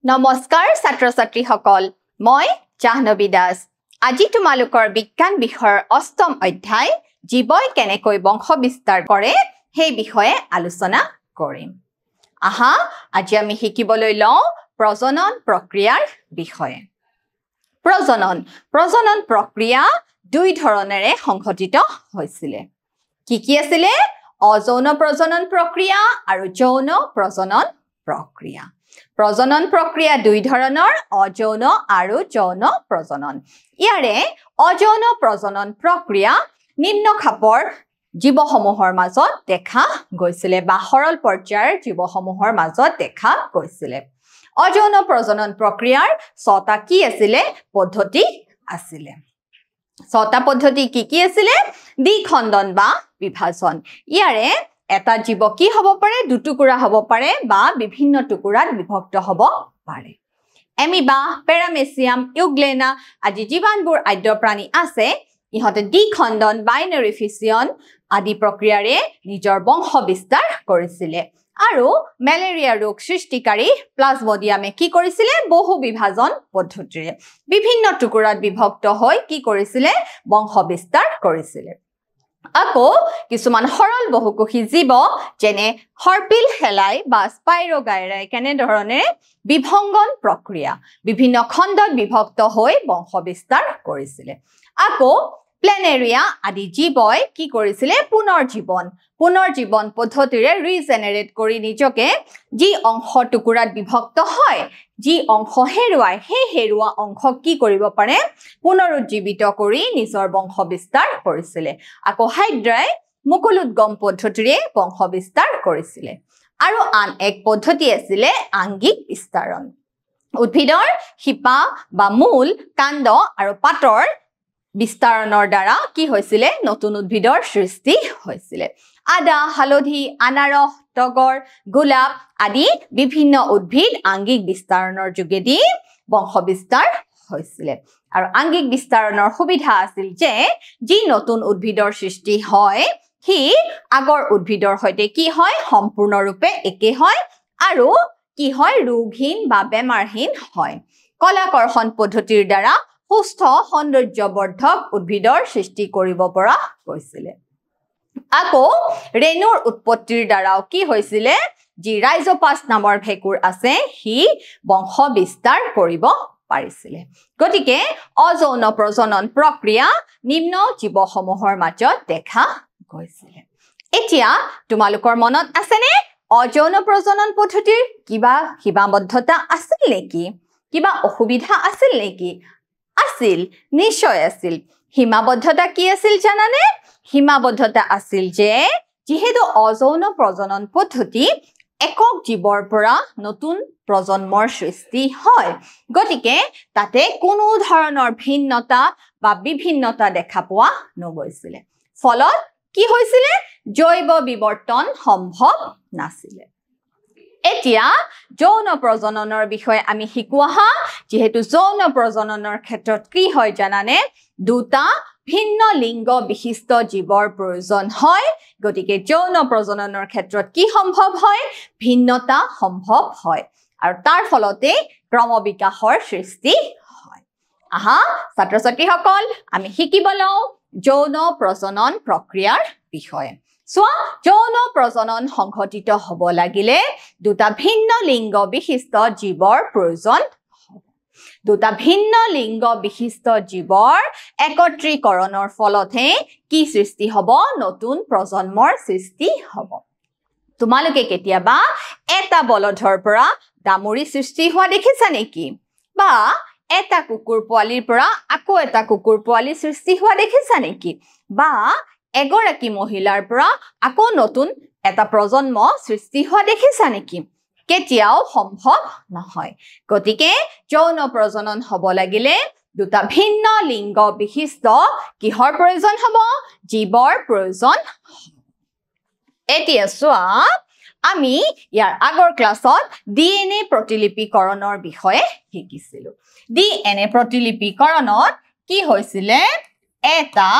নমস্কাৰ ছাত্ৰ-ছাত্ৰী সকল মই জাহ্নবী দাস আজি তোমালোকৰ বিজ্ঞান বিষয়ৰ অষ্টম অধ্যায় জীৱই কেনেকৈ বংশ বিস্তাৰ কৰে সেই বিষয়ে আলোচনা কৰিম আহা আজি আমি শিকিবলৈ লওঁ প্ৰজনন প্ৰক্ৰিয়াৰ বিষয়ে প্ৰজনন প্ৰক্ৰিয়া দুই ধৰণেৰে সংঘটিত হৈছিল কি আছিল অযৌন প্ৰজনন প্ৰক্ৰিয়া আৰু যৌন প্ৰজনন প্ৰক্ৰিয়া প্ৰজনন প্ৰক্ৰিয়া দুই ধৰণৰ অযৌন আৰু যৌন প্ৰজনন ইয়াৰে অযৌন প্ৰজনন প্ৰক্ৰিয়া নিম্ন খাপৰ জীৱসমূহৰ মাজত দেখা গৈছিল বা সৰল পৰ্যায়ৰ জীৱসমূহৰ মাজত দেখা গৈছিল অযৌন প্ৰজনন প্ৰক্ৰিয়াৰ ছটা কি আছিল পদ্ধতি আছিল ছটা পদ্ধতি কি আছিল দ্বিখণ্ডন বা বিভাজন ইয়াৰে এটা জীৱ কি হ'ব পাৰে দুটুকুৰা হ'ব পাৰে বা বিভিন্ন টুকুৰাত বিভক্ত হ'ব পাৰে এমিবা পেৰামেচিয়াম ইউগ্লেনা আদি যিমানবোৰ আদ্য প্ৰাণী আছে ইহঁতে দ্বিখণ্ডন বাইনাৰী ফিছন আদি প্ৰক্ৰিয়াৰে নিজৰ বংশ বিস্তাৰ কৰিছিল আৰু মেলেৰিয়া ৰোগ সৃষ্টিকাৰী প্লাজমোডিয়ামে কি কৰিছিল বহু বিভাজন পদ্ধতিৰে বিভিন্ন টুকুৰাত বিভক্ত হৈ কি কৰিছিল বংশ বিস্তাৰ কৰিছিল আকৌ কিছুমান সৰল বহুকোষী জীৱ যেনে হৰপিল হেলাই বা স্পাইৰোগাইৰাই কেনে ধৰণে বিভংগন প্ৰক্ৰিয়া বিভিন্ন খণ্ডত বিভক্ত হৈ বংশ বিস্তাৰ কৰিছিল আকৌ প্লেনেৰিয়া আদি জীৱই কি কৰিছিল পুনৰ্জীৱন পদ্ধতিৰে ৰিজেনেৰেট কৰি নিজকে যি অংশ টুকুৰাত বিভক্ত হয় যি অংশ হেৰুৱাই সেই হেৰুৱা অংশক কি কৰিব পাৰে পুনৰুজ্জীৱিত কৰি নিজৰ বংশ বিস্তাৰ কৰিছিল আকৌ হাইড্ৰাই মুকুলোদ্গম পদ্ধতিৰে বংশ বিস্তাৰ কৰিছিল আৰু আন এক পদ্ধতি আছিল আংগিক বিস্তাৰণ উদ্ভিদৰ শিপা বা মূল কাণ্ড আৰু পাতৰ বিস্তাৰণৰ দ্বাৰা কি হৈছিল নতুন উদ্ভিদৰ সৃষ্টি হৈছিল আদা হালধি আনাৰস তগৰ গোলাপ আদি বিভিন্ন উদ্ভিদ আংগিক বিস্তাৰণৰ যোগেদি বংশ বিস্তাৰ হৈছিল আৰু আংগিক বিস্তাৰণৰ সুবিধা আছিল যে যি নতুন উদ্ভিদৰ সৃষ্টি হয় হি আগৰ উদ্ভিদৰ সৈতে কি হয় সম্পূৰ্ণৰূপে একে হয় আৰু কি হয় ৰোগহীন বা বেমাৰহীন হয় কলাকৰ্ষণ পদ্ধতিৰ দ্বাৰা সুস্থ সৌন্দৰ্যবৰ্ধক উদ্ভিদৰ সৃষ্টি কৰিব পৰা গৈছিল আকৌ ৰেণুৰ উৎপত্তিৰ দ্বাৰাও কি হৈছিল যি ৰাইজোপাছ নামৰ ভেঁকুৰ আছে হি বংশ বিস্তাৰ কৰিব পাৰিছিল গতিকে অযৌন প্ৰজনন প্ৰক্ৰিয়া নিম্ন জীৱসমূহৰ মাজত দেখা গৈছিল এতিয়া তোমালোকৰ মনত আছেনে অযৌন প্ৰজনন পদ্ধতিৰ কিবা সীমাবদ্ধতা আছিল নেকি কিবা অসুবিধা আছিল নেকি আছিল নিশ্চয় আছিল সীমাবদ্ধতা কি আছিল জানানে সীমাবদ্ধতা আছিল যে যেহেতু অযৌন প্ৰজনন পদ্ধতি একক জীৱৰ পৰা নতুন প্ৰজন্মৰ সৃষ্টি হয় গতিকে তাতে কোনো ধৰণৰ ভিন্নতা বা বিভিন্নতা দেখা পোৱা নগৈছিল ফলত কি হৈছিল জৈৱ বিৱৰ্তন সম্ভৱ নাছিল এতিয়া যৌন প্ৰজননৰ বিষয়ে আমি শিকোৱা হা যেহেতু যৌন প্ৰজননৰ ক্ষেত্ৰত কি হয় জানানে দুটা ভিন্ন লিংগ বিশিষ্ট জীৱৰ প্ৰয়োজন হয় গতিকে যৌন প্ৰজননৰ ক্ষেত্ৰত কি সম্ভৱ হয় ভিন্নতা সম্ভৱ হয় আৰু তাৰ ফলতে ক্ৰমবিকাশৰ সৃষ্টি হয় আহা ছাত্ৰ-ছাত্ৰীসকল আমি শিকিব লওঁ যৌন প্ৰজনন প্ৰক্ৰিয়াৰ বিষয়ে চোৱা যৌন প্ৰজনন সংঘটিত হ'ব লাগিলে দুটা ভিন্ন লিংগ বিশিষ্ট জীৱৰ প্ৰয়োজন দুটা ভিন্ন লিংগ বিশিষ্ট জীৱৰ একত্ৰীকৰণৰ ফলতহে কি সৃষ্টি হ'ব নতুন প্ৰজন্মৰ সৃষ্টি হ'ব তোমালোকে কেতিয়াবা এটা বলধৰ পৰা দামুৰী সৃষ্টি হোৱা দেখিছা নেকি বা এটা কুকুৰ পোৱালিৰ পৰা আকৌ এটা কুকুৰ পোৱালি সৃষ্টি হোৱা দেখিছা নেকি বা এগৰাকী মহিলাৰ পৰা আকৌ নতুন এটা প্ৰজন্ম সৃষ্টি হোৱা দেখিছা নেকি কেতিয়াও সম্ভৱ নহয় গতিকে যৌন প্ৰজনন হ'ব লাগিলে দুটা ভিন্ন লিংগ বিশিষ্ট কিহৰ প্ৰয়োজন হ'ব জীৱৰ প্ৰয়োজন এতিয়া চোৱা আমি ইয়াৰ আগৰ ক্লাছত ডিএনএ প্ৰতিলিপিকৰণৰ বিষয়ে শিকিছিলো ডিএনএ প্ৰতিলিপিকৰণত কি হৈছিল এটা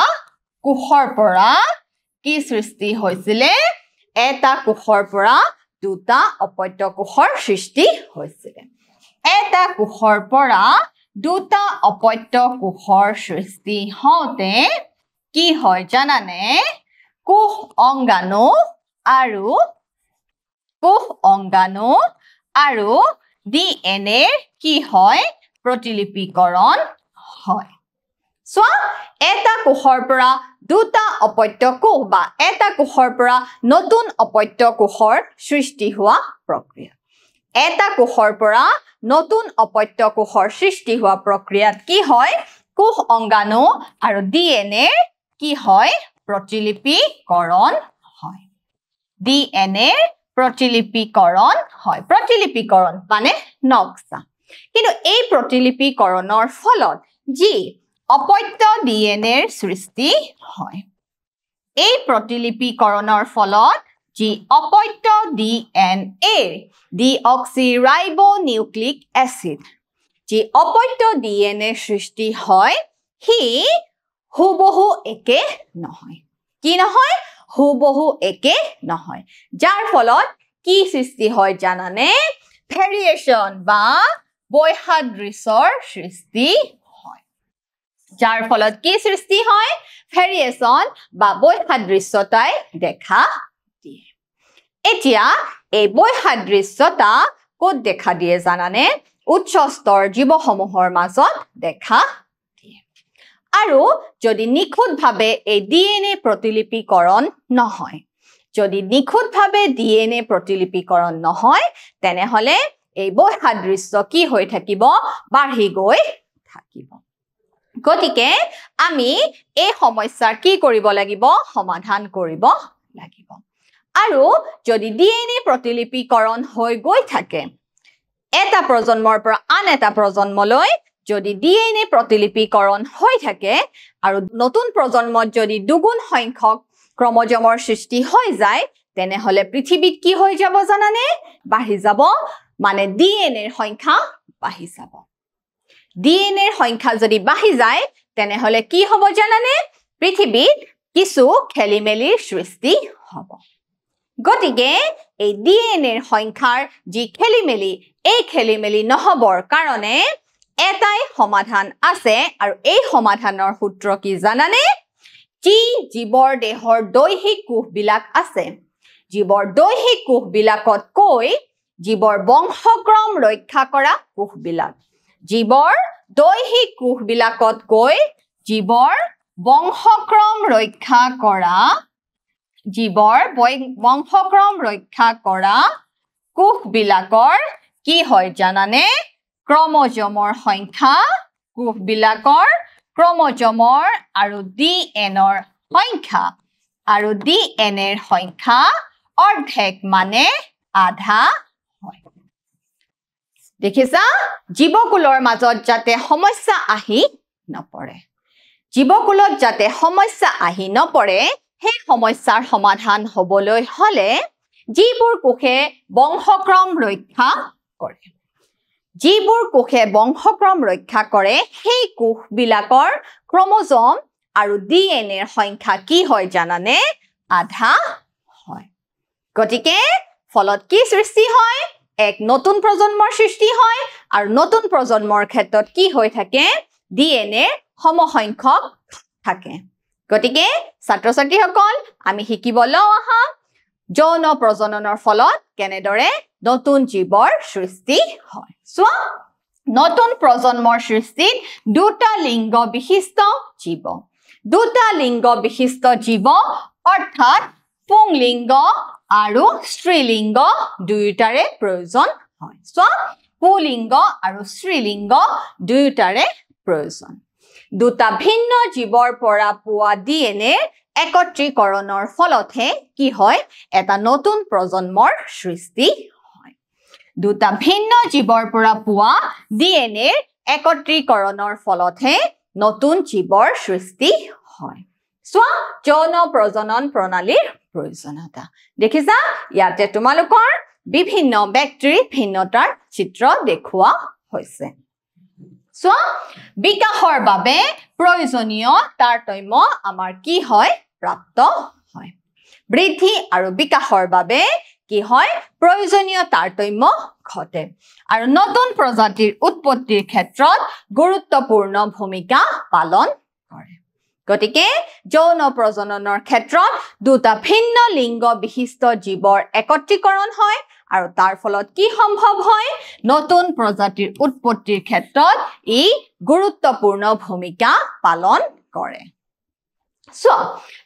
কোষৰ পৰা কি সৃষ্টি হৈছিল এটা কোষৰ পৰা দুটা অপত্য কোষৰ সৃষ্টি হৈছিল এটা কোষৰ পৰা দুটা অপত্য কোষৰ সৃষ্টি হওঁতে কি হয় জানানে কোষ অংগাণু আৰু DNA কি হয় প্ৰতিলিপিকৰণ হয় সোৱা এটা কোষৰ পৰা দুটা অপত্য কোষ বা এটা কোষৰ পৰা নতুন অপত্য কোষৰ সৃষ্টি হোৱা প্ৰক্ৰিয়া এটা কোষৰ পৰা নতুন অপত্য কোষৰ সৃষ্টি হোৱা প্ৰক্ৰিয়াত কি হয় কোষ অংগাণু আৰু DNA কি হয় প্ৰতিলিপিকৰণ হয় DNA প্ৰতিলিপিকৰণ হয় প্ৰতিলিপিকৰণ মানে নক্সা কিন্তু এই প্ৰতিলিপিকৰণৰ ফলত যি অপত্য DNA ৰ সৃষ্টি হয় এই প্ৰতিলিপিকৰণৰ ফলত যি অপত্য DNA ডিঅক্সিৰাইবোনিউক্লিক এসিড যি অপত্য DNA সৃষ্টি হয় হি হুবহু একে নহয় কি নহয় হুবহু একে নহয় যাৰ ফলত কি সৃষ্টি হয় জানানে ভেৰিয়েশন বা বৈসাদৃশ্যৰ সৃষ্টি হয় যাৰ ফলত কি সৃষ্টি হয় ভেৰিয়েশন বা বৈসাদৃশ্যতাই দেখা দিয়ে এতিয়া এই বৈসাদৃশ্যতা ক'ত দেখা দিয়ে জানানে উচ্চ স্তৰ জীৱসমূহৰ মাজত দেখা দিয়ে আৰু যদি নিখুঁতভাৱে এই DNA প্ৰতিলিপিকৰণ নহয় যদি নিখুঁতভাৱে DNA প্ৰতিলিপিকৰণ নহয় তেনেহলে এই বৈসাদৃশ্য কি হৈ থাকিব বাঢ়ি গৈ থাকিব গতিকে আমি এই সমস্যাৰ কি কৰিব লাগিব সমাধান কৰিব লাগিব আৰু যদি DNA প্ৰতিলিপিকৰণ হৈ গৈ থাকে এটা প্ৰজন্মৰ পৰা আন এটা প্ৰজন্মলৈ যদি DNA প্ৰতিলিপিকৰণ হৈ থাকে আৰু নতুন প্ৰজন্মত যদি দুগুণ সংখ্যক ক্ৰমজমৰ সৃষ্টি হৈ যায় তেনেহলে পৃথিৱীত কি হৈ যাব জানানে বাঢ়ি যাব মানে DNA ৰ সংখ্যা বাঢ়ি যাব DNA ৰ সংখ্যা যদি বাঢ়ি যায় তেনেহলে কি হ'ব জানানে পৃথিৱীত কিছু খেলিমেলিৰ সৃষ্টি হ'ব গতিকে এই DNA ৰ সংখ্যাৰ যি খেলিমেলি এই খেলিমেলি নহবৰ কাৰণে এটাই সমাধান আছে আৰু এই সমাধানৰ সূত্ৰ কি জানানে যি জীৱৰ দেহৰ দৈহিক কোষবিলাক আছে জীৱৰ দৈহিক কোষবিলাকত কৈ জীৱৰ বংশক্ৰম ৰক্ষা কৰা কোষবিলাক জীৱৰ দৈহিক কোষবিলাকত কৈ জীৱৰ বংশক্ৰম ৰক্ষা কৰা কোষবিলাকৰ কি হয় জানানে ক্ৰমজমৰ সংখ্যা কোষবিলাকৰ ক্ৰমজমৰ আৰু DNA ৰ সংখ্যা আৰু DNA ৰ সংখ্যা অৰ্ধেক মানে আধা হয় দেখিছা জীৱকুলৰ মাজত যাতে সমস্যা আহি নপৰে জীৱকুলত যাতে সমস্যা আহি নপৰে সেই সমস্যাৰ সমাধান হ'বলৈ হলে যিবোৰ কোষে বংশক্ৰম ৰক্ষা কৰে যিবোৰ কোষে বংশক্ৰম ৰক্ষা কৰে সেই কোষবিলাকৰ ক্ৰমজম আৰু DNA ৰ সংখ্যা কি হয় জানানে আধা হয় গতিকে ফলত কি সৃষ্টি হয় এক নতুন প্ৰজন্মৰ সৃষ্টি হয় আৰু নতুন প্ৰজন্মৰ ক্ষেত্ৰত কি হৈ থাকে DNA সমসংখ্যক থাকে গতিকে ছাত্ৰ ছাত্ৰীসকল আমি শিকিব লওঁ আহা যৌন প্ৰজননৰ ফলত কেনেদৰে নতুন জীৱৰ সৃষ্টি হয় সোৱা নতুন প্ৰজন্মৰ সৃষ্টিত দুটা লিংগ বিশিষ্ট জীৱ অৰ্থাৎ পুংলিংগ আৰু স্ত্ৰীলিংগ দুয়োটাৰে প্ৰয়োজন হয় সোৱা পুলিংগ আৰু স্ত্ৰীলিংগ দুয়োটাৰে প্ৰয়োজন দুটা ভিন্ন জীৱৰ পৰা পোৱা DNA একত্ৰীকৰণৰ ফলতহে কি হয় এটা নতুন প্ৰজন্মৰ সৃষ্টি হয় দুটা ভিন্ন জীৱৰ পৰা পোৱা DNA একত্ৰীকৰণৰ ফলতহে নতুন জীৱৰ সৃষ্টি হয় সোৱা যৌন প্ৰজনন প্ৰণালীৰ প্ৰয়োজনীয়তা দেখিছা ইয়াতে তোমালোকৰ বিভিন্ন ব্যক্তিৰ ভিন্নতাৰ চিত্ৰ দেখুওৱা হৈছে সোৱা বিকাশৰ বাবে প্ৰয়োজনীয় তাৰতম্য আমাৰ কি হয় প্ৰাপ্ত হয় বৃদ্ধি আৰু বিকাশৰ বাবে কি হয় প্ৰয়োজনীয় তাৰতম্য ঘটে আৰু নতুন প্ৰজাতিৰ উৎপত্তিৰ ক্ষেত্ৰত গুৰুত্বপূৰ্ণ ভূমিকা পালন কৰে গতিকে যৌন প্ৰজননৰ ক্ষেত্ৰত দুটা ভিন্ন লিংগ বিশিষ্ট জীৱৰ একত্ৰীকৰণ হয় আৰু তাৰ ফলত কি সম্ভৱ হয় নতুন প্ৰজাতিৰ উৎপত্তিৰ ক্ষেত্ৰত ই গুৰুত্বপূৰ্ণ ভূমিকা পালন কৰে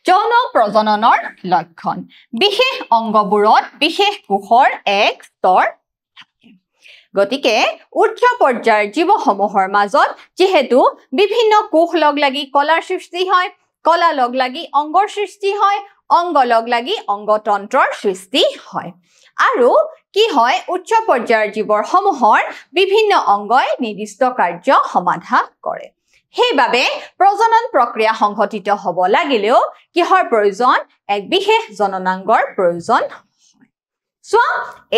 যৌন প্ৰজননৰ লক্ষণ বিশেষ অংগবোৰত বিশেষ কোষৰ এক স্তৰ থাকে গতিকে উচ্চ পৰ্যায়ৰ জীৱসমূহৰ মাজত যেহেতু বিভিন্ন কোষ লগ লাগি কলাৰ সৃষ্টি হয় কলা লগ লাগি অংগৰ সৃষ্টি হয় অংগ লগ লাগি অংগতন্ত্ৰৰ সৃষ্টি হয় আৰু কি হয় উচ্চ পৰ্যায়ৰ জীৱসমূহৰ বিভিন্ন অংগই নিৰ্দিষ্ট কাৰ্য সমাধা কৰে সেইবাবে প্ৰজনন প্ৰক্ৰিয়া সংঘটিত হ'ব লাগিলেও কিহৰ প্ৰয়োজন এক বিশেষ জননাংগৰ প্ৰয়োজন হয়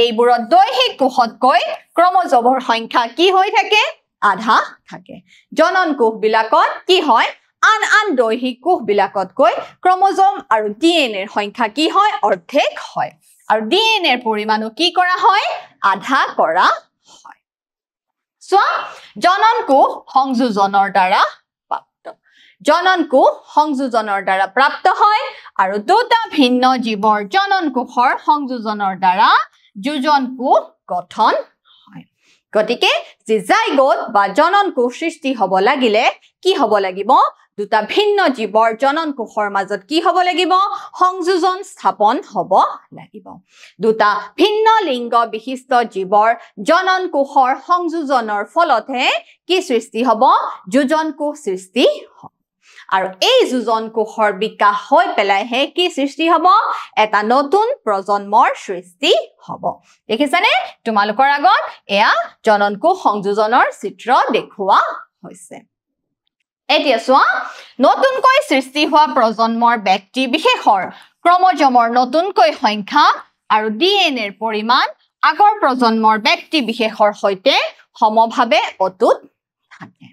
এইবোৰত দৈহিক কোষতকৈ ক্ৰমজমৰ সংখ্যা কি হৈ থাকে আধা থাকে জনন কোষবিলাকত কি হয় আন দৈহিক কোষবিলাকতকৈ ক্ৰমজম আৰু ডিএনএৰ সংখ্যা কি হয় অৰ্ধেক হয় আৰু ডিএনএৰ পৰিমাণো কি কৰা হয় আধা কৰা হয় জনন কোষ সংযোজনৰ দ্বাৰা প্ৰাপ্ত জনন কোষ সংযোজনৰ দ্বাৰা প্ৰাপ্ত হয় আৰু দুটা ভিন্ন জীৱৰ জনন কোষৰ সংযোজনৰ দ্বাৰা যোজন কোষ গঠন হয় গতিকে যে জাইগোট বা জনন কোষ সৃষ্টি হ'ব লাগিলে কি হ'ব লাগিব দুটা ভিন্ন জীৱৰ জনন কোষৰ মাজত কি হ'ব লাগিব সংযোজন স্থাপন হ'ব লাগিব দুটা ভিন্ন লিংগ বিশিষ্ট জীৱৰ জনন কোষৰ সংযোজনৰ ফলতহে কি সৃষ্টি হ'ব যোজন কোষ সৃষ্টি হ'ব আৰু এই যোজন কোষৰ বিকাশ হৈ পেলাইহে কি সৃষ্টি হ'ব এটা নতুন প্ৰজন্মৰ সৃষ্টি হ'ব দেখিছানে তোমালোকৰ আগত এয়া জনন কোষ সংযোজনৰ চিত্ৰ দেখুওৱা হৈছে এতিয়া চোৱা নতুনকৈ সৃষ্টি হোৱা প্ৰজন্মৰ ব্যক্তি বিশেষৰ ক্ৰমজমৰ নতুনকৈ সংখ্যা আৰু ডিএনএৰ পৰিমাণ আগৰ প্ৰজন্মৰ ব্যক্তি বিশেষৰ সৈতে সমভাৱে অটুট থাকে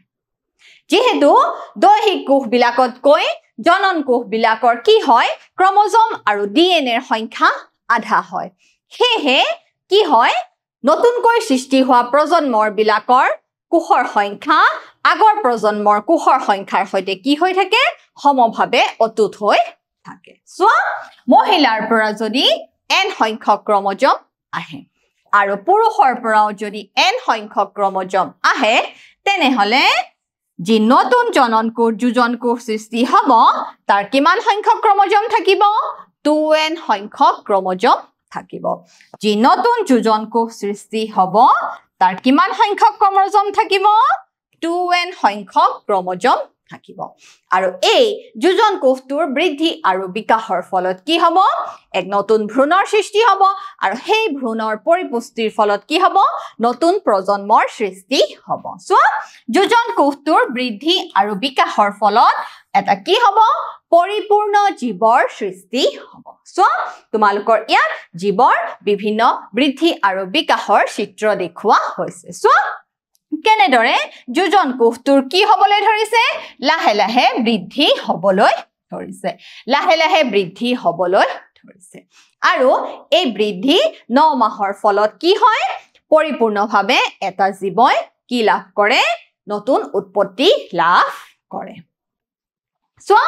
যেহেতু দৈহিক কোষবিলাকতকৈ জনন কোষবিলাকৰ কি হয় ক্ৰমজম আৰু ডিএনএৰ সংখ্যা আধা হয় সেয়ে কি হয় নতুনকৈ সৃষ্টি হোৱা প্ৰজন্মৰ বিলাকৰ কোষৰ সংখ্যা আগৰ প্ৰজন্মৰ কোষৰ সংখ্যাৰ সৈতে কি হৈ থাকে সমভাৱে অটুট হৈ থাকে চোৱা মহিলাৰ পৰা যদি n সংখ্যক ক্ৰমজম আহে আৰু পুৰুষৰ পৰাও যদি n সংখ্যক ক্ৰমজম আহে তেনেহলে যি নতুন জনন কোষ যোজন কোষ সৃষ্টি হ'ব তাৰ কিমান সংখ্যক ক্ৰমজম থাকিব 2n সংখ্যক ক্ৰমজম থাকিব যি নতুন যোজন কোষ সৃষ্টি হ'ব তাৰ কিমান সংখ্যক ক্ৰমজম থাকিব 2n সংখ্যক ক্ৰমজম থাকিব আৰু এই যোজন কোষটোৰ বৃদ্ধি আৰু বিকাশৰ ফলত কি হ'ব এক নতুন ভ্ৰূণৰ সৃষ্টি হ'ব আৰু সেই ভ্ৰূণৰ পৰিপুষ্টিৰ ফলত কি হ'ব নতুন প্ৰজন্মৰ সৃষ্টি হ'ব চোৱা যোজন কোষটোৰ বৃদ্ধি আৰু বিকাশৰ ফলত এটা কি হ'ব পৰিপূৰ্ণ জীৱৰ সৃষ্টি হ'ব চোৱা তোমালোকৰ ইয়াত জীৱৰ বিভিন্ন বৃদ্ধি আৰু বিকাশৰ চিত্ৰ দেখুওৱা হৈছে চোৱা কেনেদৰে যোজন কোষটোৰ কি হ'বলৈ ধৰিছে লাহে লাহে বৃদ্ধি হ'বলৈ ধৰিছে লাহে লাহে বৃদ্ধি হ'বলৈ ধৰিছে আৰু এই বৃদ্ধি 9 মাহৰ ফলত কি হয় পৰিপূৰ্ণভাৱে এটা জীৱই কি লাভ কৰে নতুন উৎপত্তি লাভ কৰে চোৱা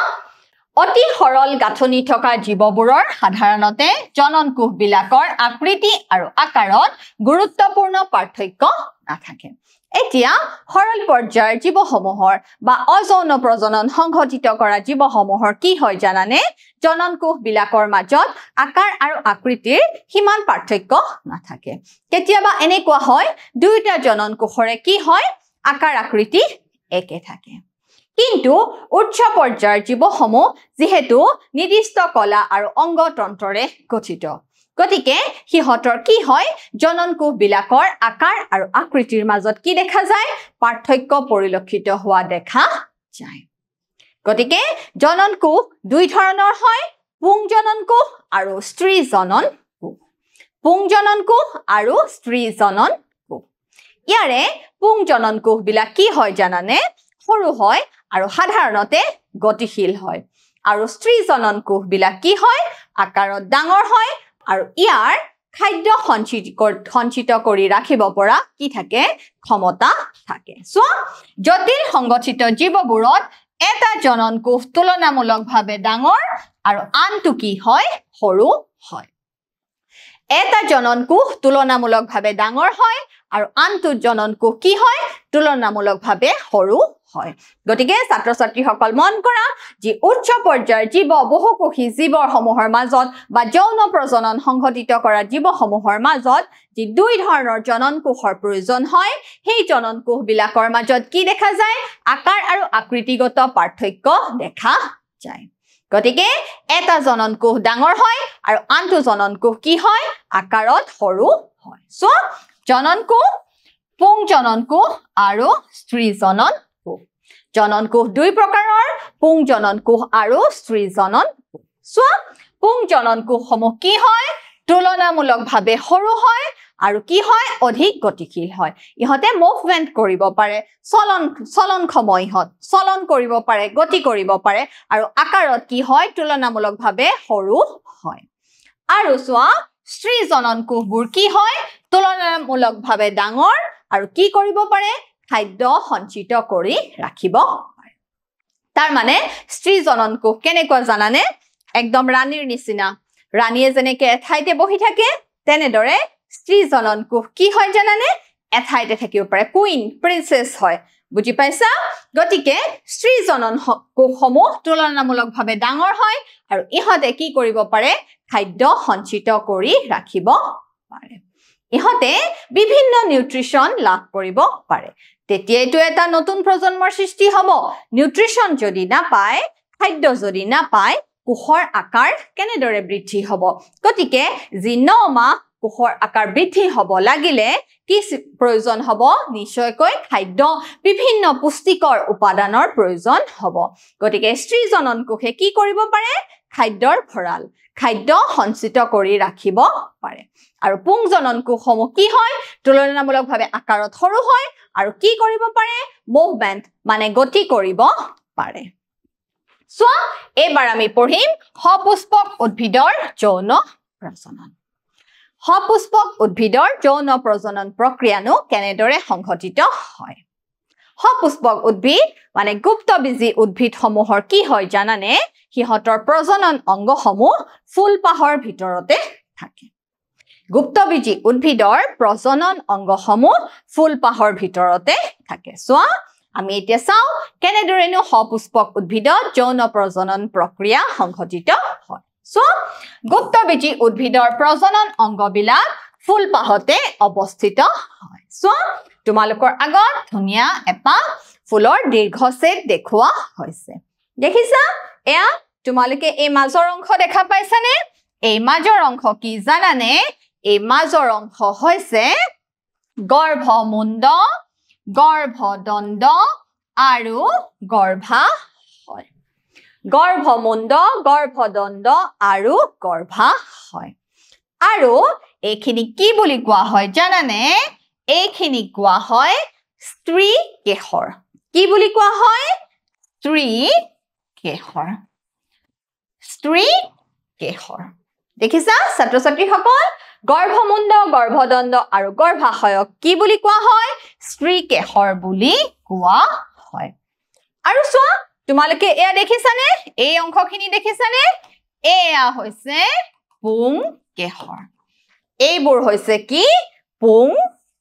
অতি সৰল গাঁথনি থকা জীৱবোৰৰ সাধাৰণতে জনন কোষবিলাকৰ আকৃতি আৰু আকাৰত গুৰুত্বপূৰ্ণ পাৰ্থক্য নাথাকে এতিয়া সৰল পৰ্যায়ৰ জীৱসমূহৰ বা অযৌন প্ৰজনন সংঘটিত কৰা জীৱসমূহৰ কি হয় জানানে জনন কোষবিলাকৰ মাজত আকাৰ আৰু আকৃতিৰ সিমান পাৰ্থক্য নাথাকে কেতিয়াবা এনেকুৱা হয় দুইটা জনন কোষৰে কি হয় আকাৰ আকৃতি একে থাকে কিন্তু উচ্চ পৰ্যায়ৰ জীৱসমূহ যেহেতু নিৰ্দিষ্ট কলা আৰু অংগতন্ত্ৰৰে গঠিত গতিকে সিহঁতৰ কি হয় জনন কোষবিলাকৰ আকাৰ আৰু আকৃতিৰ মাজত কি দেখা যায় পাৰ্থক্য পৰিলক্ষিত হোৱা দেখা যায় গতিকে জনন কোষ দুই ধৰণৰ হয় পুং জনন কোষ আৰু স্ত্ৰী জনন কোষ পুং জনন কোষ আৰু স্ত্ৰী জনন কোষ ইয়াৰে পুং জনন কোষবিলাক কি হয় জানানে সৰু হয় আৰু সাধাৰণতে গতিশীল হয় আৰু স্ত্ৰী জনন কোষবিলাক কি হয় আকাৰত ডাঙৰ হয় আৰু ইয়াৰ খাদ্য সঞ্চিত কৰি ৰাখিব পৰা কি থাকে ক্ষমতা থাকে সো জটিল সংগঠিত জীৱবোৰত এটা জননকোষ তুলনামূলকভাৱে ডাঙৰ আৰু আনটো কি হয় সৰু হয় এটা জননকোষ তুলনামূলকভাৱে ডাঙৰ হয় আৰু আনটো জননকোষ কি হয় তুলনামূলকভাৱে সৰু হয় গতিকে ছাত্ৰ ছাত্ৰীসকল মন কৰা যে উচ্চ পৰ্যায়ৰ জীৱ বহুকোষী জীৱসমূহৰ মাজত বা যৌন প্ৰজনন সংঘটিত কৰা জীৱসমূহৰ মাজত যে দুই ধৰণৰ জননকোষৰ প্ৰয়োজন হয় সেই জননকোষবিলাকৰ মাজত কি দেখা যায় আকাৰ আৰু আকৃতিগত পাৰ্থক্য দেখা যায় গতিকে এটা জননকোষ ডাঙৰ হয় আৰু আনটো জননকোষ কি হয় আকাৰত সৰু হয় সো জননকোষ পুং জননকোষ আৰু স্ত্ৰী জননকোষ জননকোষ দুই প্ৰকাৰৰ পুং জননকোষ আৰু স্ত্ৰী জননকোষ সো পুং জননকোষসমূহ কি হয় তুলনামূলকভাৱে সৰু হয় আৰু কি হয় অধিক গতিশীল হয় ইহতে মুভমেন্ট কৰিব পাৰে চলনক্ষম ইহত চলন কৰিব পাৰে গতি কৰিব পাৰে আৰু আকাৰত কি হয় তুলনামূলকভাৱে সৰু হয় আৰু সোৱা স্ত্ৰী জননকোষবোৰ কি হয় তুলনামূলকভাৱে ডাঙৰ আৰু কি কৰিব পাৰে খাদ্য সঞ্চিত কৰি ৰাখিব পাৰে তাৰ মানে স্ত্ৰী জননকোষ কেনেকুৱা জানানে একদম ৰাণীৰ নিচিনা ৰাণীয়ে যেনেকৈ এঠাইতে বহি থাকে তেনেদৰে স্ত্ৰী জননকোষ কি হয় জানানে এঠাইতে থাকিব পাৰে কুইন প্ৰিন্সেছ হয় বুজি পাইছা গতিকে স্ত্ৰী জননকোষসমূহ তুলনামূলকভাৱে ডাঙৰ হয় আৰু ইহতে কি কৰিব পাৰে খাদ্য সঞ্চিত কৰি ৰাখিব পাৰে ইহতে বিভিন্ন নিউট্ৰিশন লাভ কৰিব পাৰে তেতিয়া এটো এটা নতুন প্ৰজন্মৰ সৃষ্টি হ'ব নিউট্ৰিশন যদি নাপায় খাদ্য যদি নাপায় কোষৰ আকাৰ কেনেদৰে বৃদ্ধি হ'ব গতিকে যি 9 মাহ কোষৰ আকাৰ বৃদ্ধি হ'ব লাগিলে কি প্ৰয়োজন হ'ব নিশ্চয়কৈ খাদ্য বিভিন্ন পুষ্টিকৰ উপাদানৰ প্ৰয়োজন হ'ব গতিকে স্ত্ৰী জননকোষে কি কৰিব পাৰে খাদ্যৰ ভঁৰাল খাদ্য সঞ্চিত কৰি ৰাখিব পাৰে আৰু পুং জননকোষসমূহ কি হয় তুলনামূলকভাৱে আকাৰত সৰু হয় আৰু কি কৰিব পাৰে মুভমেন্ট মানে গতি কৰিব পাৰে সো এবাৰ আমি পঢ়িম সপুষ্পক উদ্ভিদৰ যৌন প্ৰজনন সপুষ্পক উদ্ভিদৰ যৌন প্ৰজনন প্ৰক্ৰিয়ানো কেনেদৰে সংঘটিত হয় সপুষ্পক উদ্ভিদ মানে গুপ্তবীজী উদ্ভিদসমূহৰ কি হয় জানানে সিহঁতৰ প্ৰজনন অংগসমূহ ফুলপাহৰ ভিতৰতে থাকে গুপ্তবীজী উদ্ভিদৰ প্ৰজনন অংগসমূহ ফুলপাহৰ ভিতৰতে থাকে সোৱা আমি এতিয়া চাও কেনেদৰেনো সপুষ্পক উদ্ভিদত যৌন প্ৰজনন প্ৰক্ৰিয়া সংঘটিত হয় সো গুপ্তবীজী উদ্ভিদৰ প্ৰজনন অংগবিলাক ফুলপাহতে অৱস্থিত হয় সো তোমালোকৰ আগত ধুনিয়া এটা ফুলৰ দীৰ্ঘছেদ দেখুৱা হৈছে দেখিছা এয়া তোমালোকে এই মাজৰ অংশ দেখা পাইছানে এই মাজৰ অংশ কি জানানে এই মাজৰ অংশ হৈছে গৰ্ভমুণ্ড গৰ্ভদণ্ড আৰু গৰ্ভাশয় গৰ্ভমুণ্ড গৰ্ভদণ্ড আৰু গৰ্ভাশয় আৰু এইখিনি কি বুলি কোৱা হয় জানানে এইখিনি কোৱা হয় স্ত্ৰী কেশৰ কি বুলি কোৱা হয় স্ত্ৰী কেশৰ স্ত্ৰী কেশৰ দেখিছা ছাত্ৰ ছাত্ৰীসকল গৰ্ভমুণ্ড গৰ্ভদণ্ড আৰু গৰ্ভাশয়ক কি বুলি কোৱা হয় স্ত্ৰী কেশৰ বুলি কোৱা হয় আৰু চোৱা তোমালোকে এয়া দেখিছানে এই অংশখিনি দেখিছানে এয়া হৈছে পুং কেশৰ এইবোৰ হৈছে কি পুং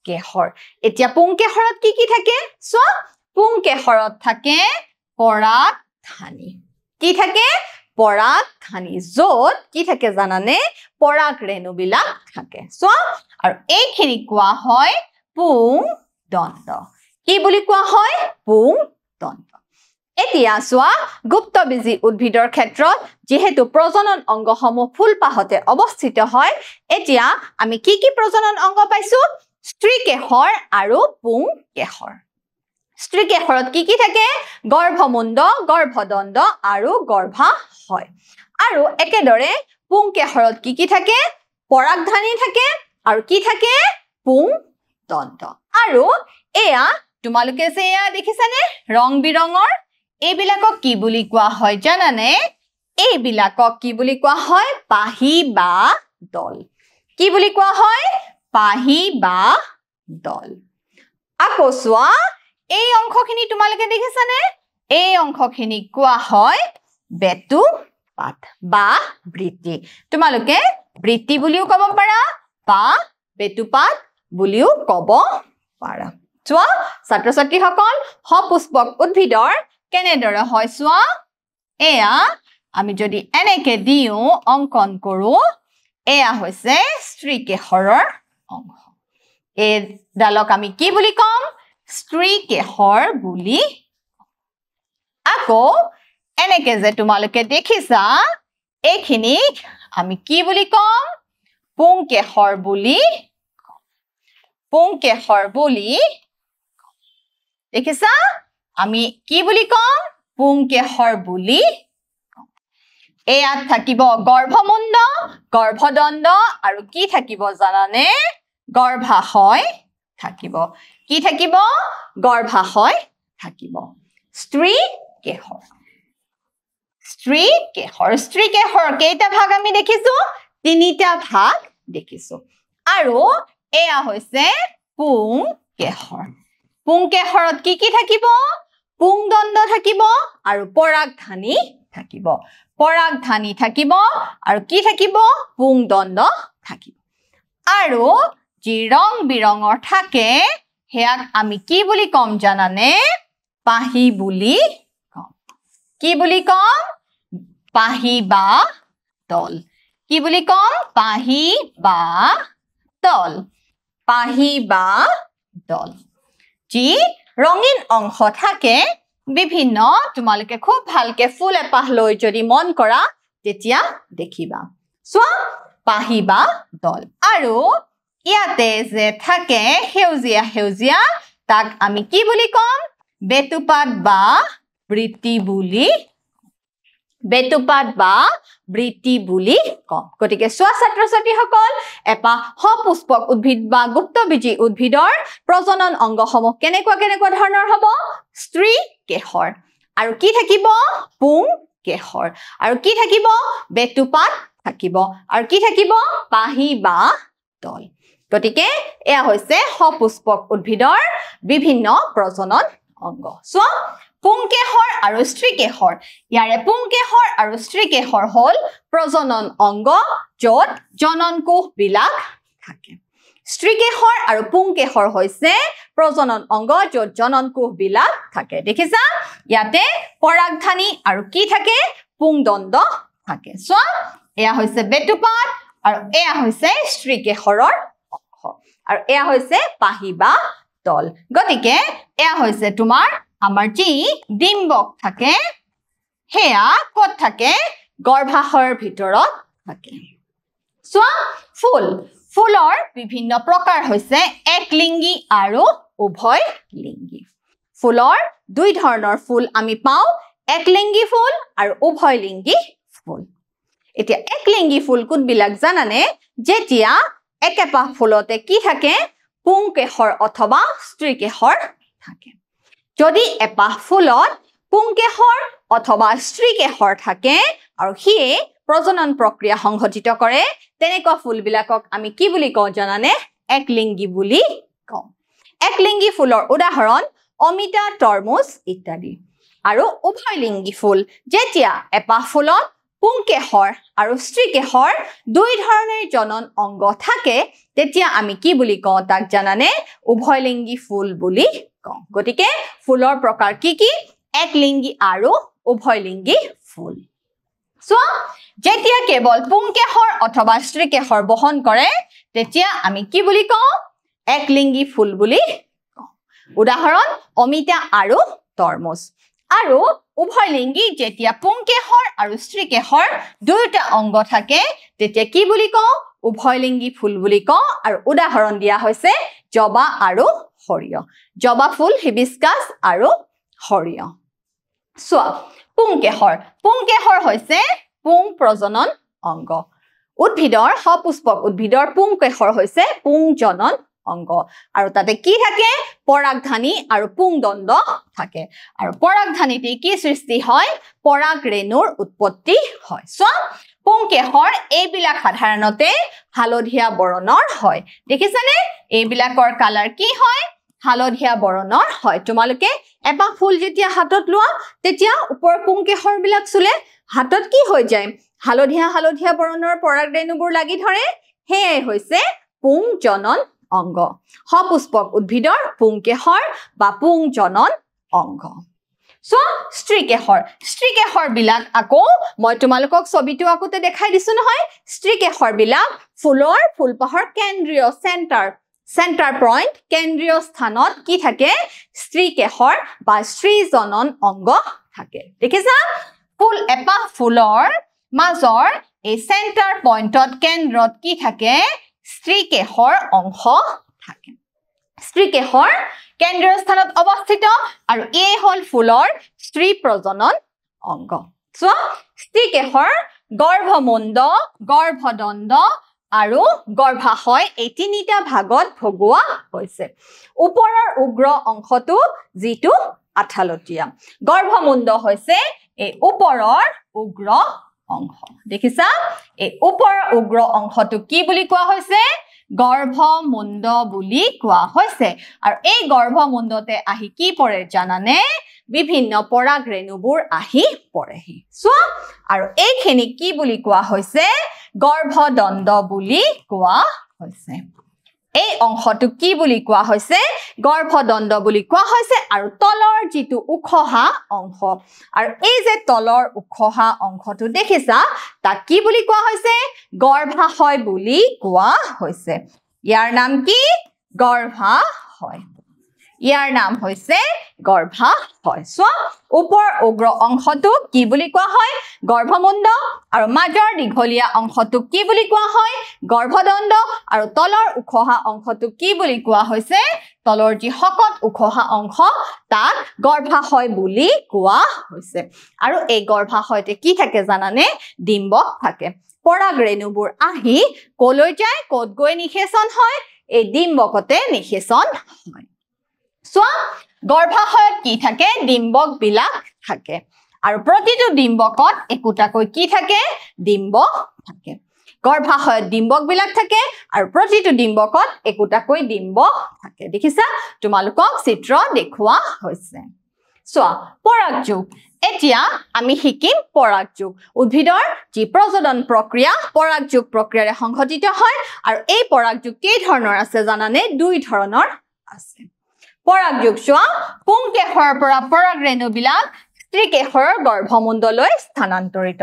কেশৰ এতিয়া পুং কেশৰত কি থাকে চোৱা পুং কেশৰত থাকে পৰাগধানী কি থাকে পৰাগধানী য'ত কি থাকে জানানে পৰাগ ৰেণুবিলাক থাকে চোৱা আৰু এইখিনি কোৱা হয় পুং দণ্ড কি বুলি কোৱা হয় পুং দণ্ড এতিয়া চোৱা গুপ্তবীজী উদ্ভিদৰ ক্ষেত্ৰত যেহেতু প্ৰজনন অংগসমূহ ফুলপাহতে অৱস্থিত হয় এতিয়া আমি কি প্ৰজনন অংগ পাইছো স্ত্ৰী কেশৰ আৰু পুং কেশৰ স্ত্ৰী কেশৰত কি থাকে গৰ্ভমুণ্ড গৰ্ভদণ্ড আৰু গৰ্ভাশয় আৰু একেদৰে পুং কেশৰত কি থাকে পৰাগধানী থাকে আৰু কি থাকে পুং দণ্ড আৰু এয়া তোমালোকে যে এয়া দেখিছানে ৰং বিৰঙৰ এইবিলাকক কি বুলি কোৱা হয় জানানে এইবিলাকক কি বুলি কোৱা হয় পাহি বা দল কি বুলি কোৱা হয় পাহি বা দল আকৌ চোৱা এই অংশখিনি তোমালোকে দেখিছানে এই অংশখিনি কোৱা হয় বেতুপাত বা বৃত্তি তোমালোকে বৃত্তি বুলিও ক'ব পাৰা বা বেতুপাত বুলিও ক'ব পাৰা চোৱা ছাত্ৰ ছাত্ৰীসকল সপুষ্পক উদ্ভিদৰ কেনেদৰে হয় চোৱা এয়া আমি যদি এনেকে দিও অংকন কৰো এয়া হৈছে স্ত্ৰীকেশৰৰ অংশ এই ডালক আমি কি বুলি কম স্ত্ৰীকেশৰ বুলি আকৌ এনেকে যে তোমালোকে দেখিছা এইখিনিক আমি কি বুলি কম পুংকেশৰ বুলি দেখিছা আমি কি বুলি কম পুংকেশৰ বুলি এয়াত থাকিব গৰ্ভমুণ্ড গৰ্ভদণ্ড আৰু কি থাকিব জানানে গৰ্ভাশয় থাকিব কি থাকিব গৰ্ভাশয় থাকিব স্ত্ৰীকেশৰ কেইটা ভাগ আমি দেখিছো তিনিটা ভাগ দেখিছো আৰু এয়া হৈছে পুংকেশৰত কি থাকিব পুংদণ্ড থাকিব আৰু পৰাগধানী থাকিব আৰু কি থাকিব পুংদণ্ড থাকিব আৰু যি ৰং বিৰঙৰ থাকে হেয়াক আমি কি বুলি কম জানানে পাহি বুলি কম কি বুলি কম পাহি বা দল কি বুলি কম পাহি বা দল যি ৰঙীন অংশ থাকে বিভিন্ন তোমালোকে খুব ভালকে ফুল এপাহ লৈ যদি মন কৰা তেতিয়া দেখিবা চোৱা পাহি বা দল আৰু ইয়াতে যে থাকে সেউজীয়া তাক আমি কি বুলি কম বেতুপাত বা বৃত্তি বুলি কম গতিকে চোৱা ছাত্ৰ ছাত্ৰীসকল এপাহ সপুষ্পক উদ্ভিদ বা গুপ্তবীজী উদ্ভিদৰ প্ৰজনন অংগসমূহ কেনেকুৱা ধৰণৰ হ'ব স্ত্ৰীকেশৰ আৰু কি থাকিব পুংকেশৰ আৰু কি থাকিব বেতুপাত থাকিব আৰু কি থাকিব পাহি বা দল গতিকে এয়া হৈছে সপুষ্পক উদ্ভিদৰ বিভিন্ন প্ৰজনন অংগ চোৱা পুংকেশৰ আৰু স্ত্ৰীকেশৰ ইয়াৰে পুংকেশৰ আৰু স্ত্ৰীকেশৰ হল প্ৰজনন অংগ য'ত জননকোষ বিলাক থাকে স্ত্ৰীকেশৰ আৰু পুংকেশৰ হৈছে প্ৰজনন অংগ য'ত জননকোষ বিলাক থাকে দেখিছা ইয়াতে পৰাগধানী আৰু কি থাকে পুংদণ্ড থাকে চোৱা এয়া হৈছে বেতুপাত আৰু এয়া হৈছে স্ত্ৰীকেশৰৰ অংশ আৰু এয়া হৈছে পাহি বা দল গতিকে এয়া হৈছে তোমাৰ আমাৰ যি ডিম্বক থাকে হেয়া কত থাকে গৰ্ভাশয়ৰ ভিতৰত থাকে চোৱা ফুলৰ বিভিন্ন প্ৰকাৰ হৈছে একলিংগী আৰু উভয়লিংগী ফুলৰ দুই ধৰণৰ ফুল আমি পাওঁ একলিংগী ফুল আৰু উভয়লিংগী ফুল এতিয়া একলিংগী ফুল কোনবিলাক জানানে যেতিয়া একেপাহ ফুলতে কি থাকে পুংকেশৰ অথবা স্ত্ৰীকেশৰ থাকে যদি এপাহ ফুলত পুংকেশৰ অথবা স্ত্ৰীকেশৰ থাকে আৰু হিয়ে প্ৰজনন প্ৰক্ৰিয়া সংঘটিত কৰে তেনেকুৱা ফুলবিলাকক আমি কি বুলি কওঁ জানানে একলিংগী বুলি কওঁ একলিংগী ফুলৰ উদাহৰণ অমিতা তৰমুজ ইত্যাদি আৰু উভয়লিংগী ফুল যেতিয়া এপাহ ফুলত পুংকেশৰ আৰু স্ত্ৰীকেশৰ দুই ধৰণৰ জনন অংগ থাকে তেতিয়া আমি কি বুলি কওঁ তাক জানানে উভয়লিংগী ফুল বুলি কওঁ গতিকে ফুলৰ প্ৰকাৰ কি একলিংগী আৰু উভয়লিংগী ফুল চোৱা যেতিয়া কেৱল পুংকেশৰ অথবা স্ত্ৰীকেশৰ বহন কৰে তেতিয়া আমি কি বুলি কওঁ একলিংগী ফুল বুলি কওঁ উদাহৰণ অমিতা আৰু তৰমুজ আৰু উভয়লিংগী যেতিয়া পুংকেশৰ আৰু স্ত্ৰীকেশৰ দুয়োটা অংগ থাকে তেতিয়া কি বুলি কওঁ উভয়লিংগী ফুল বুলি কওঁ আৰু উদাহৰণ দিয়া হৈছে জবা আৰু সৰিয়হ জবা ফুল হিবিস্কাছ আৰু সৰিয়হ চোৱা পুংকেশৰ হৈছে পুং প্ৰজনন অংগ উদ্ভিদৰ সপুষ্পক উদ্ভিদৰ পুংকেশৰ হৈছে পুংজনন অংগ আৰু তাতে কি থাকে পৰাগধানী আৰু পুংদণ্ড থাকে আৰু পৰাগধানীতে কি সৃষ্টি হয় পৰাগ ৰেণুৰ উৎপত্তি হয় চোৱা পুংকেশৰ এইবিলাক সাধাৰণতে হালধীয়া বৰণৰ হয় দেখিছানে এইবিলাকৰ কালাৰ কি হয় হালধীয়া বৰণৰ হয় তোমালোকে এপা ফুল যেতিয়া হাতত লোৱা তেতিয়া ওপৰ পুংকেশৰ বিলাক চুলে হাতত কি হৈ যায় হালধীয়া বৰণৰ পৰাগৰেণুবোৰ লাগি ধৰে হেই হৈছে পুংজনন অংগ সপুষ্পক উদ্ভিদৰ পুংকেশৰ বা পুংজনন অংগ সো স্ত্ৰীকেশৰ বিলাক আকৌ মই তোমালোকক ছবিটো আকতে দেখাই দিছো নহয় স্ত্ৰীকেশৰ বিলাক ফুলৰ ফুলপাহৰ কেন্দ্ৰীয় চেণ্টাৰ পইণ্ট কেন্দ্ৰীয় স্থানত কি থাকে স্ত্ৰীকেশৰ বা স্ত্ৰীজনন অংগ থাকে দেখিছা ফুল এপাহ ফুলৰ মাজৰ এই চেণ্টাৰ পইণ্টত কেন্দ্ৰত কি থাকে স্ত্ৰীকেশৰ অংশ থাকে স্ত্ৰীকেশৰ কেন্দ্ৰীয় স্থানত অৱস্থিত আৰু এই হল ফুলৰ স্ত্ৰী প্ৰজনন অংগ সো স্ত্ৰীকেশৰ গৰ্ভমুণ্ড গৰ্ভদণ্ড আৰু গৰ্ভাশয় এই তিনিটা ভাগত ভগোৱা হৈছে ওপৰৰ উগ্ৰ অংশটো যিটো আঠালতীয়া গৰ্ভমুণ্ড হৈছে এই ওপৰৰ উগ্ৰ অংশ দেখিছা এই ওপৰৰ উগ্ৰ অংশটো কি বুলি কোৱা হৈছে গৰ্ভমুণ্ড বুলি কোৱা হৈছে আৰু এই গৰ্ভমুণ্ডতে আহি কি পৰে জানানে বিভিন্ন পৰাগৰেণুবোৰ আহি পৰেহি সো আৰু এইখিনি কি বুলি কোৱা হৈছে গৰ্ভদণ্ড বুলি কোৱা হৈছে এই অংশটো কি বুলি কোৱা হৈছে গৰ্ভদণ্ড বুলি কোৱা হৈছে আৰু তলৰ যিটো উখহা অংশ আৰু এই যে তলৰ উখহা অংশটো দেখিছা তাক কি বুলি কোৱা হৈছে গৰ্ভাশয় বুলি কোৱা হৈছে ইয়াৰ নাম কি গৰ্ভাশয় ইয়াৰ নাম হৈছে গৰ্ভাশয় সো ওপৰ উগ্ৰ অংশটো কি বুলি কোৱা হয় গৰ্ভমুণ্ড আৰু মাজৰ দীঘলীয়া অংশটো কি বুলি কোৱা হয় গৰ্ভদণ্ড আৰু তলৰ উখহা অংশটো কি বুলি কোৱা হৈছে তলৰ যি শকত উখহা অংশ তাক গৰ্ভাশয় বুলি কোৱা হৈছে আৰু এই গৰ্ভাশয়তে কি থাকে জানানে ডিম্বক থাকে পৰাগৰেণুবোৰ আহি কলৈ যায় কত গৈ নিষেচন হয় এই ডিম্বকতে নিষেচন হয় সো গৰ্ভাশয়ত কি থাকে ডিম্বক বিলাক থাকে আৰু প্ৰতিটো ডিম্বকত একোটাকৈ কি থাকে ডিম্ব থাকে গৰ্ভাশয়ত ডিম্বক বিলাক থাকে আৰু প্ৰতিটো ডিম্বকত একোটাকৈ ডিম্ব থাকে দেখিছা তোমালোকক চিত্ৰ দেখুৱা হৈছে সো পৰাগযোগ এতিয়া আমি শিকিম পৰাগযোগ উদ্ভিদৰ যি প্ৰজনন প্ৰক্ৰিয়া পৰাগযোগ প্ৰক্ৰিয়াৰে সংঘটিত হয় আৰু এই পৰাগযোগ কেই ধৰণৰ আছে জানানে দুই ধৰণৰ আছে পৰাগযোগ চোৱা পুংকেশৰৰ পৰা পৰাগৰেণু বিলাক স্ত্ৰীকেশৰৰ গৰ্ভমুণ্ডলৈ স্থানান্তৰিত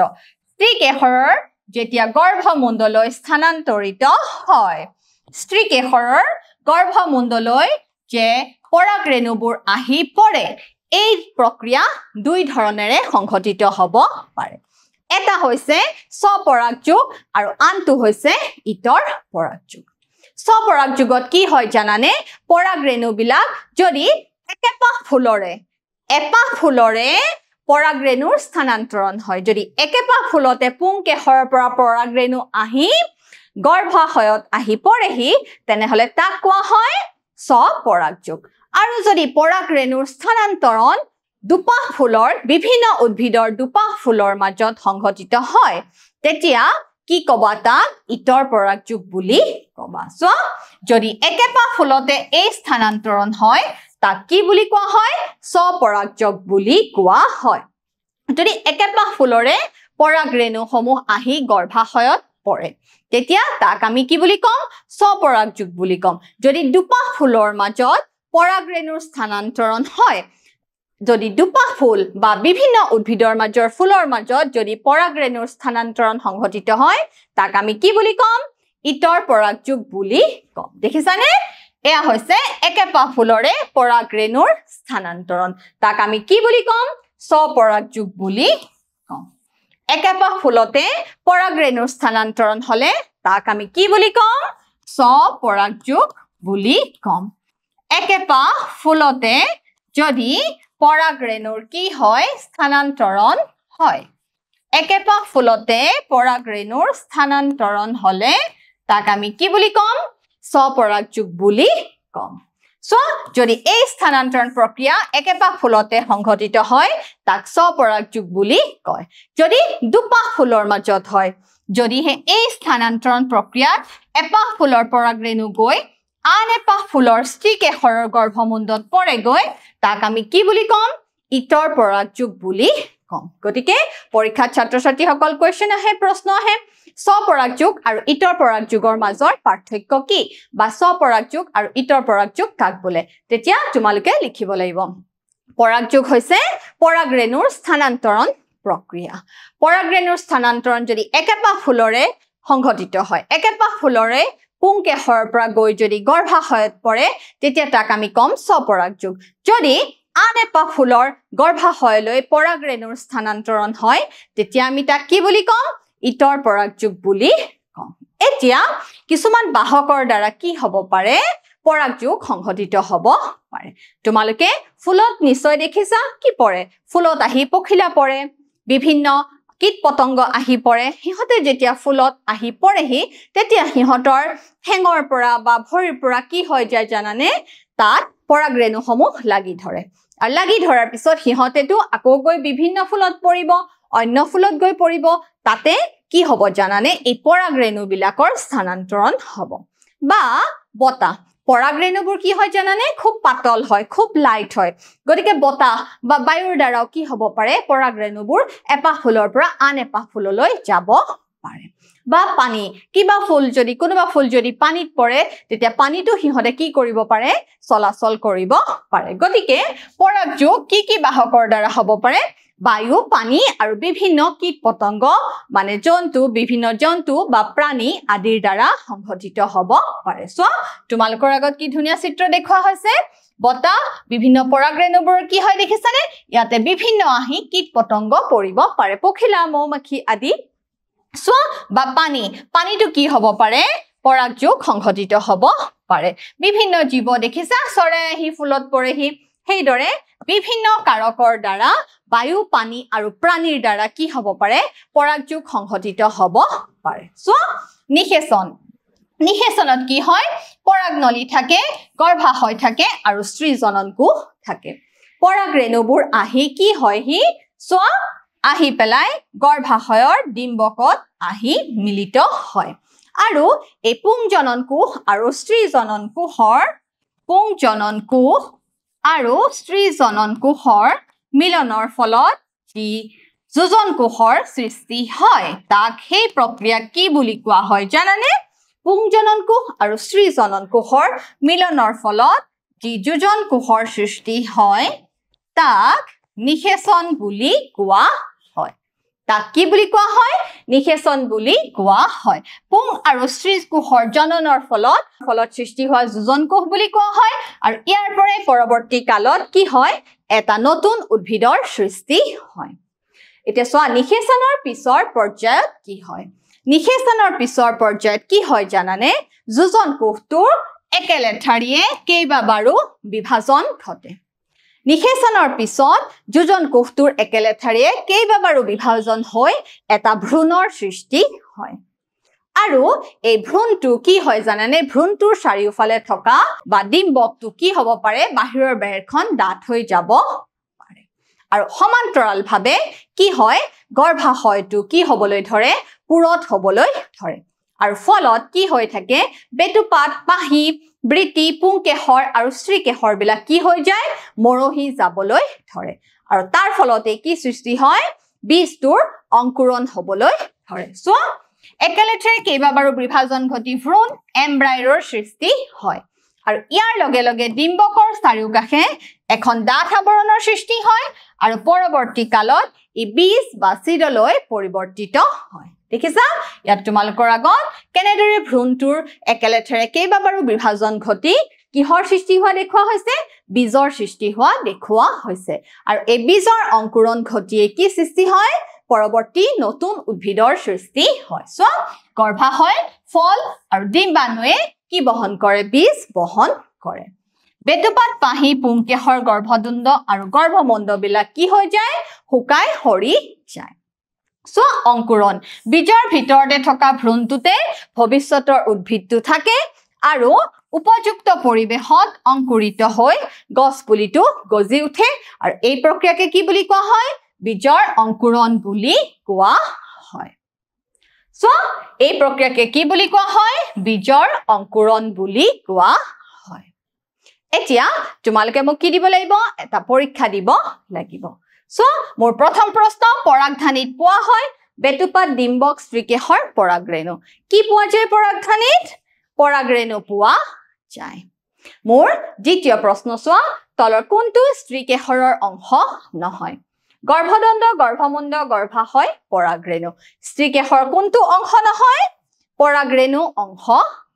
স্ত্ৰীকেশৰৰ যেতিয়া গৰ্ভমুণ্ডলৈ স্থানান্তৰিত হয় স্ত্ৰীকেশৰৰ গৰ্ভমুণ্ডলৈ যে পৰাগৰেণুবোৰ আহি পৰে এই প্ৰক্ৰিয়া দুই ধৰণেৰে সংঘটিত হ'ব পাৰে এটা হৈছে স্বপৰাগযোগ আৰু আনটো হৈছে ইতৰ পৰাগযোগ স্বপৰাগযোগত কি হয় জানানে পৰাগৰেণু বিলাক যদি একেপাহ ফুলৰে পৰাগৰেণুৰ স্থানান্তৰণ হয় যদি একেপাহ ফুলতে পুংকেশৰৰ পৰা পৰাগৰেণু আহি গৰ্ভাশয়ত আহি পৰেহি তেনেহলে তাক কোৱা হয় স্বপৰাগযোগ আৰু যদি পৰাগৰেণুৰ স্থানান্তৰণ দুপাহ ফুলৰ বিভিন্ন উদ্ভিদৰ দুপাহ ফুলৰ মাজত সংঘটিত হয় তেতিয়া কি কবা তাক ইতৰ পৰাগযোগ বুলি কবা সো যদি একেপাহ ফুলতে এই স্থানান্তৰণ হয় তাক কি বুলি কোৱা হয় স্বপৰাগযোগ বুলি কোৱা হয় যদি একেপাহ ফুলৰে পৰাগৰেণু সমূহ আহি গৰ্ভাশয়ত পৰে তেতিয়া তাক আমি কি বুলি কম স্বপৰাগযোগ বুলি কম যদি দুপাহ ফুলৰ মাজত পৰাগৰেণুৰ স্থানান্তৰণ হয় যদি দুপাহ ফুল বা বিভিন্ন উদ্ভিদৰ মাজৰ ফুলৰ মাজত যদি পৰাগৰেণুৰ স্থানান্তৰণ সংঘটিত হয় তাক আমি কি বুলি কম ইতৰ পৰাগযোগ বুলি কম দেখিছানে এয়া হৈছে একেপাহ ফুলৰে পৰাগৰেণুৰ স্থানান্তৰণ তাক আমি কি বুলি কম স্বপৰাগযোগ বুলি কম একেপাহ ফুলতে পৰাগৰেণুৰ স্থানান্তৰণ হলে তাক আমি কি বুলি কম স্বপৰাগযোগ বুলি কম একেপাহ ফুলতে যদি পৰাগৰেণুৰ কি হয় স্থানান্তৰণ হয় একেপাহ ফুলতে পৰাগৰেণুৰ স্থানান্তৰণ হলে তাক আমি কি বুলি কম স্বপৰাগযোগ বুলি কম সো যদি এই স্থানান্তৰণ প্ৰক্ৰিয়া একেপাহ ফুলতে সংঘটিত হয় তাক স্বপৰাগযোগ বুলি কয় যদি দুপাহ ফুলৰ মাজত হয় যদিহে এই স্থানান্তৰণ প্ৰক্ৰিয়াত এপাহ ফুলৰ পৰাগৰেণু গৈ আন এপাহ ফুলৰ স্ত্ৰীকেশৰৰ গৰ্ভমুণ্ডত পৰেগৈ তাক আমি কি বুলি ক'ম ইতৰ পৰাগযোগ বুলি ক'ম গতিকে পৰীক্ষাত ছাত্ৰ-ছাত্ৰীসকল কোৱেশ্চন আহে প্ৰশ্ন আহে স্বপৰাগযোগ আৰু ইতৰ পৰাগযোগৰ মাজৰ পাৰ্থক্য কি বা স্বপৰাগযোগ আৰু ইতৰ পৰাগযোগ কাক বোলে তেতিয়া তোমালোকে লিখিব লাগিব পৰাগযোগ হৈছে পৰাগৰেণুৰ স্থানান্তৰণ প্ৰক্ৰিয়া পৰাগৰেণুৰ স্থানান্তৰণ যদি একেপাহ ফুলৰে সংঘটিত হয় একেপাহ ফুলৰে পুংকেশৰৰ পৰা গৈ যদি গৰ্ভাশয়ত পৰে তেতিয়া তাক আমি কম স্বপৰাগযোগ যদি আন এপাহ ফুলৰ গৰ্ভাশয়লৈ পৰাগৰেণুৰ স্থানান্তৰণ হয় তেতিয়া আমি তাক কি বুলি কম ইতৰ পৰাগযোগ বুলি কম এতিয়া কিছুমান বাহকৰ দ্বাৰা কি হ'ব পাৰে পৰাগযোগ সংঘটিত হ'ব পাৰে তোমালোকে ফুলত নিশ্চয় দেখিছা কি পৰে ফুলত আহি পখিলা পৰে বিভিন্ন কীট পতংগ আহি পৰে হিহতে যেতিয়া ফুলত আহি পৰেহি তেতিয়া হিহতৰ ঠেঙৰ পৰা বা ভৰিৰ পৰা কি হৈ যায় জানানে তাত পৰাগৰেণুসমূহ লাগি ধৰে আৰু লাগি ধৰাৰ পিছত হিহতেটো আকৌ গৈ বিভিন্ন ফুলত পৰিব অন্য ফুলত গৈ পৰিব তাতে কি হ'ব জানানে এই পৰাগৰেণু বিলাকৰ স্থানান্তৰণ হ'ব বা বতাহ পৰাগৰেণুবোৰ কি হয় জানানে খুব পাতল হয় খুব লাইট হয় গতিকে বতাহ বা বায়ুৰ দ্বাৰাও কি হ'ব পাৰে পৰাগৰেণুবোৰ এপাহ ফুলৰ পৰা আন এপাহ ফুললৈ যাব পাৰে বা পানী কিবা ফুল যদি কোনোবা ফুল যদি পানীত পৰে তেতিয়া পানীটো হিহতে কি কৰিব পাৰে চলাচল কৰিব পাৰে গতিকে পৰাগযোগ কি বাহকৰ দ্বাৰা হ'ব পাৰে বায়ু পানী আৰু বিভিন্ন কীট পতংগ মানে বিভিন্ন জন্তু বা প্ৰাণী আদিৰ দ্বাৰা সংঘটিত হ'ব পাৰে সো তোমালোকৰ আগত কি ধুনীয়া চিত্ৰ দেখুৱা হৈছে বতাহ বিভিন্ন পৰাগৰেণুবোৰ কি হয় দেখিছানে ইয়াতে বিভিন্ন আহি কীট পতংগ পৰিব পাৰে পখিলা মৌমাখি আদি সো বা পানীটো কি হ'ব পাৰে পৰাগযোগ সংঘটিত হ'ব পাৰে বিভিন্ন জীৱ দেখিছা চৰাই আহি ফুলত পৰেহি সেইদৰে বিভিন্ন কাৰকৰ দ্বাৰা বায়ু পানী আৰু প্ৰাণীৰ দ্বাৰা কি হ'ব পাৰে পৰাগযোগ সংঘটিত হ'ব পাৰে সো নিষেচনত কি হয় পৰাগনলী থাকে গৰ্ভাশয় থাকে আৰু স্ত্ৰীজননকোষ থাকে পৰাগৰেণুবোৰ আহি কি হয়হি সো আহি পেলাই গৰ্ভাশয়ৰ ডিম্বকত আহি মিলিত হয় আৰু এই পুংজননকোষ আৰু স্ত্ৰীজননকোষৰ আৰু স্ত্ৰীজননকোষৰ মিলনৰ ফলত যি যোজনকোষৰ সৃষ্টি হয় তাক সেই প্ৰক্ৰিয়াক কি বুলি কোৱা হয় জানানে পুংজননকোষ আৰু স্ত্ৰীজননকোষৰ মিলনৰ ফলত যি যোজনকোষৰ সৃষ্টি হয় তাক নিষেচন বুলি কোৱা হয় তাক কি বুলি কোৱা হয় নিষেচন বুলি কোৱা হয় পুং আৰু স্ত্ৰীজকোষৰ জননৰ ফলত সৃষ্টি হোৱা যোজনকোষ বুলি কোৱা হয় আৰু ইয়াৰ পৰাই পৰৱৰ্তী কালত কি হয় এটা নতুন উদ্ভিদৰ সৃষ্টি হয় এতিয়া চোৱা নিষেচনৰ পিছৰ পৰ্যায়ত কি হয় নিষেচনৰ পিছৰ পৰ্যায়ত কি হয় জানানে যোজনকোষটোৰ একেলেঠাৰিয়ে কেইবাবাৰো বিভাজন ঘটে নিষেচনৰ পিছত যোজনকোষটোৰ একেলেঠাৰিয়ে কেইবাবাৰো বিভাজন হৈ এটা ভ্ৰূণৰ সৃষ্টি হয় আৰু এই ভ্ৰূণটো কি হয় জানানে ভ্ৰূণটোৰ চাৰিওফালে থকা বা ডিম্বকটো কি হ'ব পাৰে বাহিৰৰ বেৰখন ডাঠ হৈ যাব পাৰে আৰু সমান্তৰালভাৱে কি হয় গৰ্ভাশয়টো কি হ'বলৈ ধৰে পুৰত হ'বলৈ ধৰে আৰু ফলত কি হৈ থাকে বেটুপাত পাহি বৃতি পুংকেশৰ আৰু স্ত্ৰীকেশৰ বিলাক কি হৈ যায় মৰহি যাবলৈ ধৰে আৰু তাৰ ফলতে কি সৃষ্টি হয় বীজটোৰ অংকুৰণ হ'বলৈ ধৰে সো একেলেঠাৰি কেইবাবাৰো বিভাজন ঘটি ভ্ৰূণ এম্ব্ৰায়ৰ সৃষ্টি হয় আৰু ইয়াৰ লগে লগে ডিম্বকৰ চাৰিওকাষে এখন ডাঠ আৱৰণৰ সৃষ্টি হয় আৰু পৰৱৰ্তী কালত ই বীজ বা চিডলৈ পৰিৱৰ্তিত হয় দেখিছা ইয়াত তোমালোকৰ আগত কেনেদৰে ভ্ৰূণটোৰ একেলেঠাৰে কেইবাবাৰো বিভাজন ঘটি কিহৰ সৃষ্টি হোৱা দেখুওৱা হৈছে বীজৰ সৃষ্টি হোৱা দেখুওৱা হৈছে আৰু এই বীজৰ অংকুৰণ ঘটিয়ে কি সৃষ্টি হয় পৰৱৰ্তী নতুন উদ্ভিদৰ সৃষ্টি হয় সো গৰ্ভাশয় ফল আৰু ডিম্বাণুৱে কি বহন কৰে বীজ বহন কৰে বেটুপাত পাহি পুংকেশৰ গৰ্ভদণ্ড আৰু গৰ্ভমণ্ডবিলাক কি হৈ যায় শুকাই সৰি যায় সো অংকুৰণ বীজৰ ভিতৰতে থকা ভ্ৰূণটোতে ভৱিষ্যতৰ উদ্ভিদটো থাকে আৰু উপযুক্ত পৰিবেশত অংকুৰিত হৈ গছ পুলিটো গজি উঠে আৰু এই প্ৰক্ৰিয়াকে কি বুলি কোৱা হয় বীজৰ অংকুৰণ বুলি কোৱা হয় সো এই প্ৰক্ৰিয়াকে কি বুলি কোৱা হয় বীজৰ অংকুৰণ বুলি কোৱা হয় এতিয়া তোমালোকে মোক কি দিব লাগিব এটা পৰীক্ষা দিব লাগিব সো মোৰ প্ৰথম প্ৰশ্ন পৰাগধানীত পোৱা হয় বেতুপাত ডিম্বক স্ত্ৰীকেশৰ পৰাগৰেণু কি পোৱা যায় পৰাগধানীত পৰাগৰেণু পোৱা যায় মোৰ দ্বিতীয় প্ৰশ্ন চোৱা তলৰ কোনটো স্ত্ৰীকেশৰৰ অংশ নহয় গৰ্ভদণ্ড গৰ্ভমুণ্ড গৰ্ভাশয় পৰাগৰেণু স্ত্ৰীকেশৰ কোনটো অংশ নহয় পৰাগৰেণু অংশ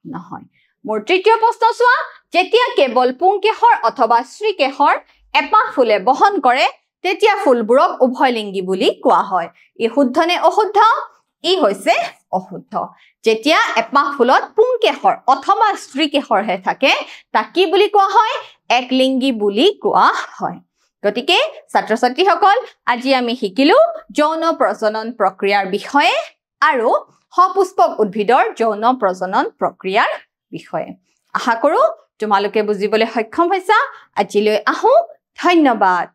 নহয় মোৰ তৃতীয় প্ৰশ্ন চোৱা যেতিয়া কেৱল পুংকেশৰ অথবা স্ত্ৰীকেশৰ এপাহ ফুলে বহন কৰে তেতিয়া ফুলবোৰক উভয়লিংগী বুলি কোৱা হয় ই শুদ্ধ নে অশুদ্ধ ই হৈছে অশুদ্ধ যেতিয়া এপাহ ফুলত পুংকেশৰ অথবা স্ত্ৰীকেশৰহে থাকে তাক কি বুলি কোৱা হয় একলিংগী বুলি কোৱা হয় গতিকে ছাত্ৰ ছাত্ৰীসকল আজি আমি শিকিলো যৌন প্ৰজনন প্ৰক্ৰিয়াৰ বিষয়ে আৰু সপুষ্পক উদ্ভিদৰ যৌন প্ৰজনন প্ৰক্ৰিয়াৰ বিষয়ে আশা কৰো তোমালোকে বুজিবলৈ সক্ষম হৈছা আজিলৈ আহো ধন্যবাদ